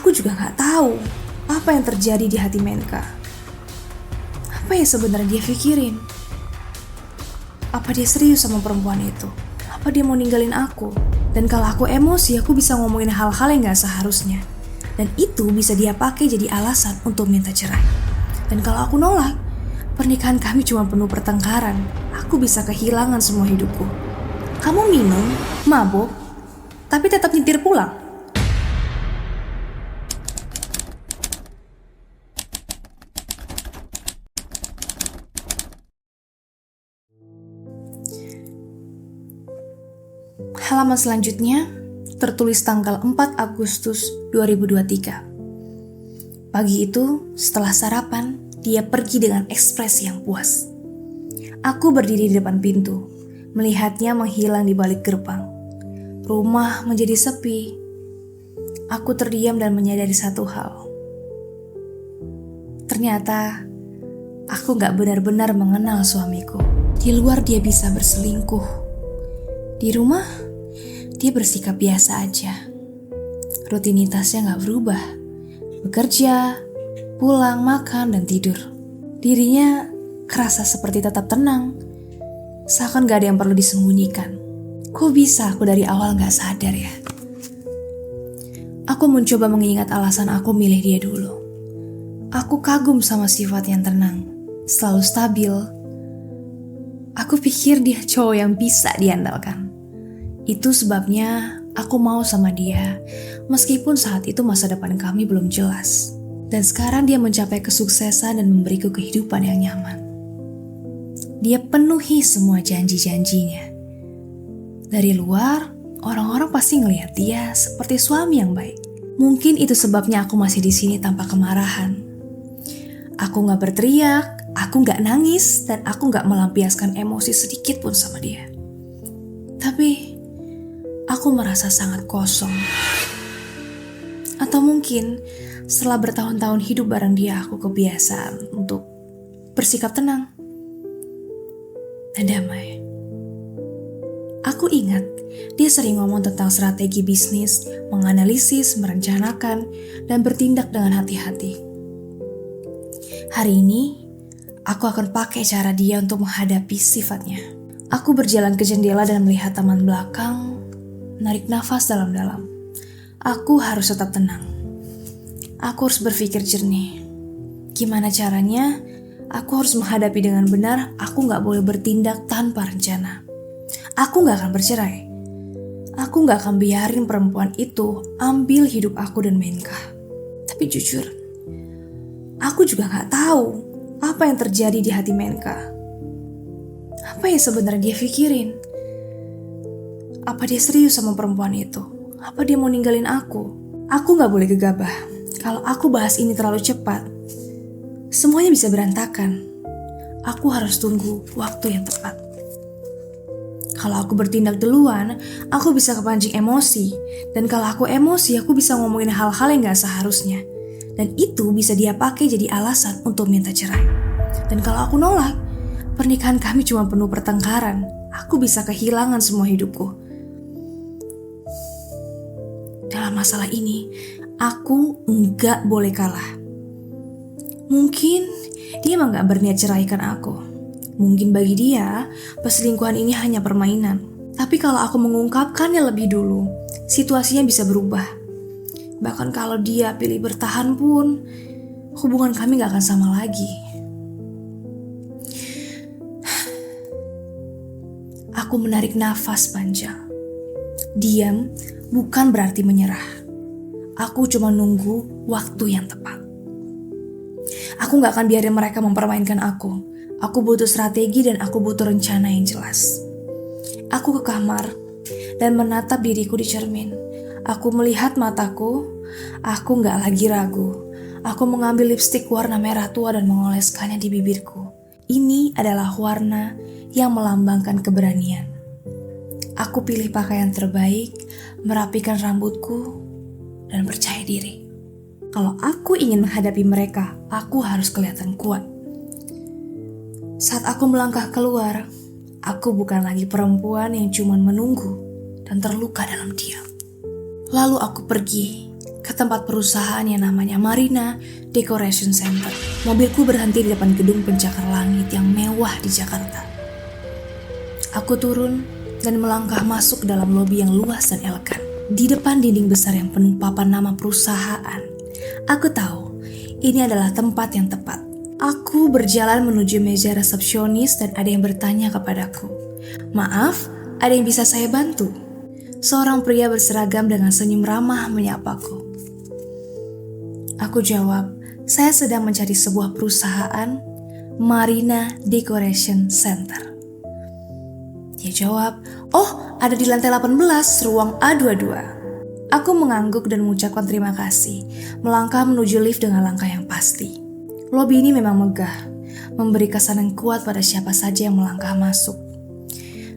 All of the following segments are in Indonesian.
Aku juga gak tahu apa yang terjadi di hati Menka. Apa yang sebenarnya dia pikirin? Apa dia serius sama perempuan itu? Apa dia mau ninggalin aku? Dan kalau aku emosi, aku bisa ngomongin hal-hal yang gak seharusnya. Dan itu bisa dia pakai jadi alasan untuk minta cerai. Dan kalau aku nolak, pernikahan kami cuma penuh pertengkaran. Aku bisa kehilangan semua hidupku. Kamu minum, mabuk, tapi tetap nyetir pulang. Halaman selanjutnya tertulis tanggal 4 Agustus 2023. Pagi itu, setelah sarapan, dia pergi dengan ekspresi yang puas. Aku berdiri di depan pintu, melihatnya menghilang di balik gerbang. Rumah menjadi sepi. Aku terdiam dan menyadari satu hal. Ternyata, aku gak benar-benar mengenal suamiku. Di luar dia bisa berselingkuh. Di rumah, dia bersikap biasa aja. Rutinitasnya gak berubah. Bekerja, pulang, makan, dan tidur. Dirinya kerasa seperti tetap tenang. Seakan gak ada yang perlu disembunyikan. Kok bisa aku dari awal gak sadar ya? Aku mencoba mengingat alasan aku milih dia dulu. Aku kagum sama sifat yang tenang, selalu stabil. Aku pikir dia cowok yang bisa diandalkan. Itu sebabnya aku mau sama dia, meskipun saat itu masa depan kami belum jelas. Dan sekarang dia mencapai kesuksesan dan memberiku kehidupan yang nyaman. Dia penuhi semua janji-janjinya. Dari luar, orang-orang pasti ngelihat dia seperti suami yang baik. Mungkin itu sebabnya aku masih di sini tanpa kemarahan. Aku gak berteriak, aku gak nangis, dan aku gak melampiaskan emosi sedikit pun sama dia. Tapi, aku merasa sangat kosong. Atau mungkin, setelah bertahun-tahun hidup bareng dia, aku kebiasaan untuk bersikap tenang dan damai. Aku ingat, dia sering ngomong tentang strategi bisnis, menganalisis, merencanakan, dan bertindak dengan hati-hati. Hari ini, aku akan pakai cara dia untuk menghadapi sifatnya. Aku berjalan ke jendela dan melihat taman belakang, menarik nafas dalam-dalam. Aku harus tetap tenang. Aku harus berpikir jernih. Gimana caranya? Aku harus menghadapi dengan benar. Aku gak boleh bertindak tanpa rencana. Aku gak akan bercerai. Aku gak akan biarin perempuan itu ambil hidup aku dan Menka. Tapi jujur, aku juga gak tahu apa yang terjadi di hati Menka. Apa yang sebenarnya dia pikirin? Apa dia serius sama perempuan itu? Apa dia mau ninggalin aku? Aku gak boleh gegabah. Kalau aku bahas ini terlalu cepat, semuanya bisa berantakan. Aku harus tunggu waktu yang tepat. Kalau aku bertindak duluan, aku bisa kepancing emosi. Dan kalau aku emosi, aku bisa ngomongin hal-hal yang gak seharusnya. Dan itu bisa dia pakai jadi alasan untuk minta cerai. Dan kalau aku nolak, pernikahan kami cuma penuh pertengkaran. Aku bisa kehilangan semua hidupku. Dalam masalah ini, aku nggak boleh kalah. Mungkin dia emang gak berniat ceraikan aku. Mungkin bagi dia, perselingkuhan ini hanya permainan. Tapi kalau aku mengungkapkannya lebih dulu, situasinya bisa berubah. Bahkan kalau dia pilih bertahan pun, hubungan kami gak akan sama lagi. Aku menarik nafas panjang. Diam bukan berarti menyerah. Aku cuma nunggu waktu yang tepat. Aku gak akan biarin mereka mempermainkan aku. Aku butuh strategi dan aku butuh rencana yang jelas. Aku ke kamar dan menatap diriku di cermin. Aku melihat mataku. Aku gak lagi ragu. Aku mengambil lipstik warna merah tua dan mengoleskannya di bibirku. Ini adalah warna yang melambangkan keberanian. Aku pilih pakaian terbaik, merapikan rambutku, dan percaya diri. Kalau aku ingin menghadapi mereka, aku harus kelihatan kuat. Saat aku melangkah keluar, aku bukan lagi perempuan yang cuma menunggu dan terluka dalam diam. Lalu aku pergi ke tempat perusahaan yang namanya Marina Decoration Center. Mobilku berhenti di depan gedung pencakar langit yang mewah di Jakarta. Aku turun dan melangkah masuk ke dalam lobi yang luas dan elegan. Di depan dinding besar yang penuh papan nama perusahaan, aku tahu ini adalah tempat yang tepat. Aku berjalan menuju meja resepsionis dan ada yang bertanya kepadaku, "Maaf, ada yang bisa saya bantu?" Seorang pria berseragam dengan senyum ramah menyapaku. Aku jawab, "Saya sedang mencari sebuah perusahaan, Marina Decoration Center." Dia jawab, "Oh, ada di lantai 18, ruang A22. Aku mengangguk dan mengucapkan terima kasih, melangkah menuju lift dengan langkah yang pasti. Lobi ini memang megah, memberi kesan yang kuat pada siapa saja yang melangkah masuk.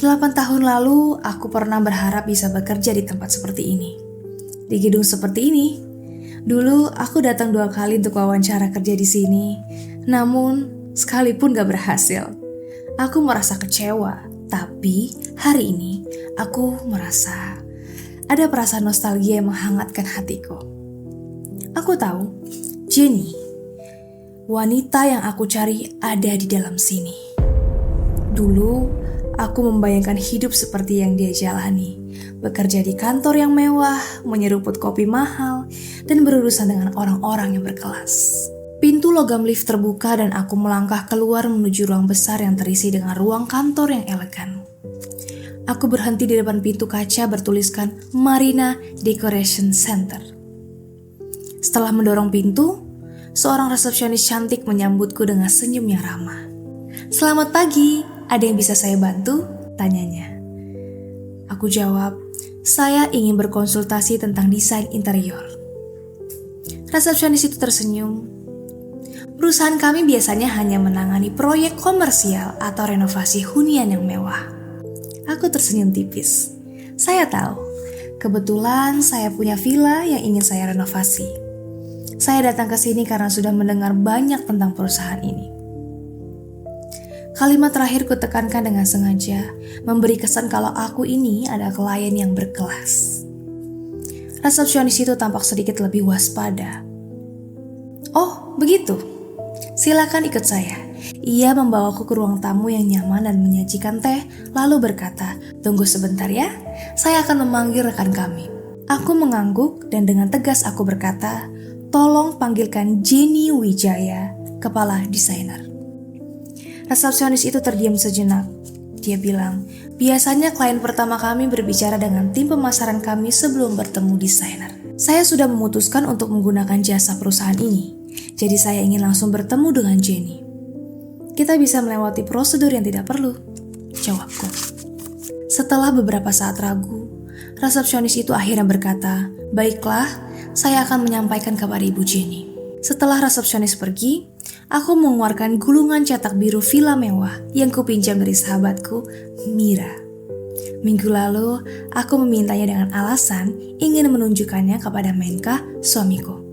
8 tahun lalu, aku pernah berharap bisa bekerja di tempat seperti ini. Di gedung seperti ini. Dulu, aku datang 2 kali untuk wawancara kerja di sini, namun sekalipun gak berhasil. Aku merasa kecewa. Tapi hari ini aku merasa ada perasaan nostalgia yang menghangatkan hatiku. Aku tahu Jenny, wanita yang aku cari ada di dalam sini. Dulu aku membayangkan hidup seperti yang dia jalani, bekerja di kantor yang mewah, menyeruput kopi mahal, dan berurusan dengan orang-orang yang berkelas. Pintu logam lift terbuka dan aku melangkah keluar menuju ruang besar yang terisi dengan ruang kantor yang elegan. Aku berhenti di depan pintu kaca bertuliskan Marina Decoration Center. Setelah mendorong pintu, seorang resepsionis cantik menyambutku dengan senyum yang ramah. "Selamat pagi, ada yang bisa saya bantu?" tanyanya. Aku jawab, "Saya ingin berkonsultasi tentang desain interior." Resepsionis itu tersenyum. "Perusahaan kami biasanya hanya menangani proyek komersial atau renovasi hunian yang mewah." Aku tersenyum tipis. Saya tahu, kebetulan saya punya villa yang ingin saya renovasi. Saya datang ke sini karena sudah mendengar banyak tentang perusahaan ini. Kalimat terakhir kutekankan dengan sengaja, memberi kesan kalau aku ini adalah klien yang berkelas. Resepsionis itu tampak sedikit lebih waspada. "Oh, begitu. Silakan ikut saya." Ia membawaku ke ruang tamu yang nyaman dan menyajikan teh, lalu berkata, "Tunggu sebentar ya, saya akan memanggil rekan kami." Aku mengangguk dan dengan tegas aku berkata, "Tolong panggilkan Jenny Wijaya, kepala desainer." Resepsionis itu terdiam sejenak. Dia bilang, "Biasanya klien pertama kami berbicara dengan tim pemasaran kami sebelum bertemu desainer. Saya sudah memutuskan untuk menggunakan jasa perusahaan ini, jadi saya ingin langsung bertemu dengan Jenny. Kita bisa melewati prosedur yang tidak perlu," jawabku. Setelah beberapa saat ragu, resepsionis itu akhirnya berkata, "Baiklah, saya akan menyampaikan kabar Ibu Jenny." Setelah resepsionis pergi, aku mengeluarkan gulungan cetak biru villa mewah yang kupinjam dari sahabatku, Mira. Minggu lalu, aku memintanya dengan alasan ingin menunjukkannya kepada Menka, suamiku.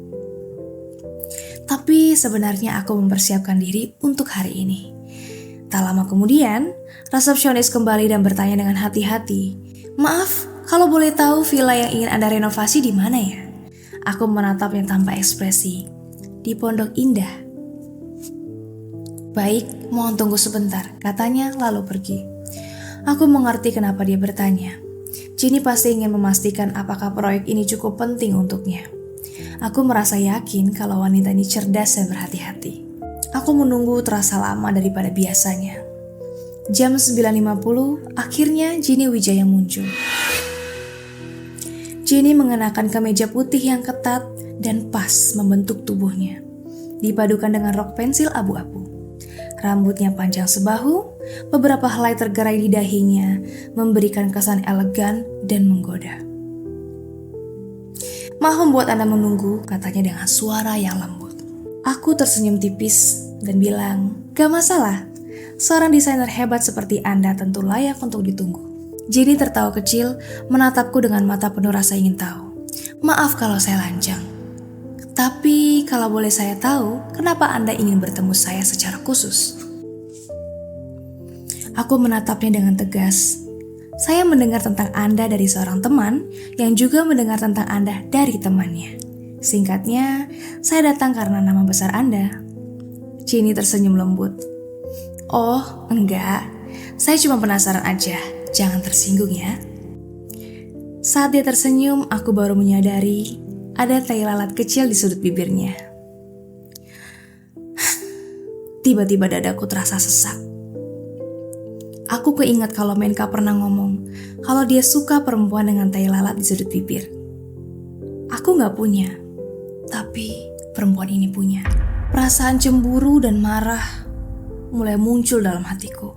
Tapi sebenarnya aku mempersiapkan diri untuk hari ini. Tak lama kemudian, resepsionis kembali dan bertanya dengan hati-hati, "Maaf, kalau boleh tahu villa yang ingin Anda renovasi di mana ya?" Aku menatapnya tanpa ekspresi. "Di Pondok Indah." "Baik, mohon tunggu sebentar," katanya lalu pergi. Aku mengerti kenapa dia bertanya. Jenny pasti ingin memastikan apakah proyek ini cukup penting untuknya. Aku merasa yakin kalau wanita ini cerdas dan berhati-hati. Aku menunggu terasa lama daripada biasanya. Jam 9.50, akhirnya Jenny Wijaya muncul. Jenny mengenakan kemeja putih yang ketat dan pas membentuk tubuhnya, dipadukan dengan rok pensil abu-abu. Rambutnya panjang sebahu, beberapa helai tergerai di dahinya, memberikan kesan elegan dan menggoda. "Maaf membuat Anda menunggu," katanya dengan suara yang lembut. Aku tersenyum tipis dan bilang, "Gak masalah, seorang desainer hebat seperti Anda tentu layak untuk ditunggu." Jenny tertawa kecil, menatapku dengan mata penuh rasa ingin tahu. "Maaf kalau saya lancang. Tapi kalau boleh saya tahu, kenapa Anda ingin bertemu saya secara khusus?" Aku menatapnya dengan tegas. "Saya mendengar tentang Anda dari seorang teman yang juga mendengar tentang Anda dari temannya. Singkatnya, saya datang karena nama besar Anda. Jenny tersenyum lembut. Oh, enggak. Saya cuma penasaran aja. Jangan tersinggung ya. Saat dia tersenyum, aku baru menyadari ada tai lalat kecil di sudut bibirnya. Tiba-tiba dadaku terasa sesak. Aku keingat kalau Menka pernah ngomong kalau dia suka perempuan dengan tai lalat di sudut bibir. Aku gak punya, tapi perempuan ini punya. Perasaan cemburu dan marah mulai muncul dalam hatiku.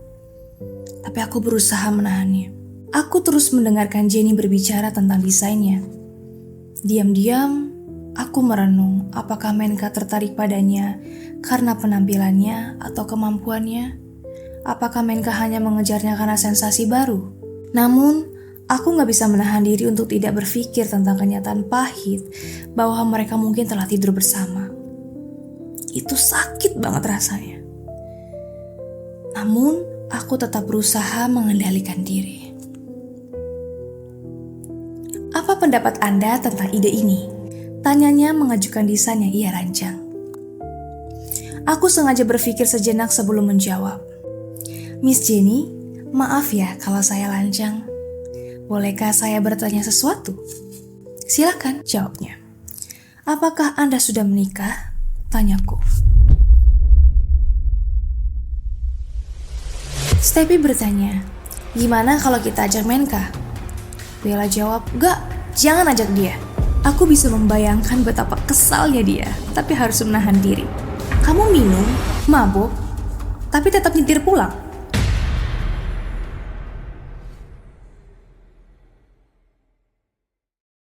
Tapi aku berusaha menahannya. Aku terus mendengarkan Jenny berbicara tentang desainnya. Diam-diam, aku merenung apakah Menka tertarik padanya karena penampilannya atau kemampuannya. Apakah Menka hanya mengejarnya karena sensasi baru? Namun, aku gak bisa menahan diri untuk tidak berpikir tentang kenyataan pahit bahwa mereka mungkin telah tidur bersama. Itu sakit banget rasanya. Namun, aku tetap berusaha mengendalikan diri. Apa pendapat Anda tentang ide ini? Tanyanya mengajukan desain yang ia rancang. Aku sengaja berpikir sejenak sebelum menjawab. Miss Jenny, maaf ya kalau saya lancang. Bolehkah saya bertanya sesuatu? Silakan, jawabnya. Apakah Anda sudah menikah? Tanyaku. Stepi bertanya, gimana kalau kita ajak Menka? Bella jawab, gak, jangan ajak dia. Aku bisa membayangkan betapa kesalnya dia, tapi harus menahan diri. Kamu minum, mabuk, tapi tetap nyetir pulang.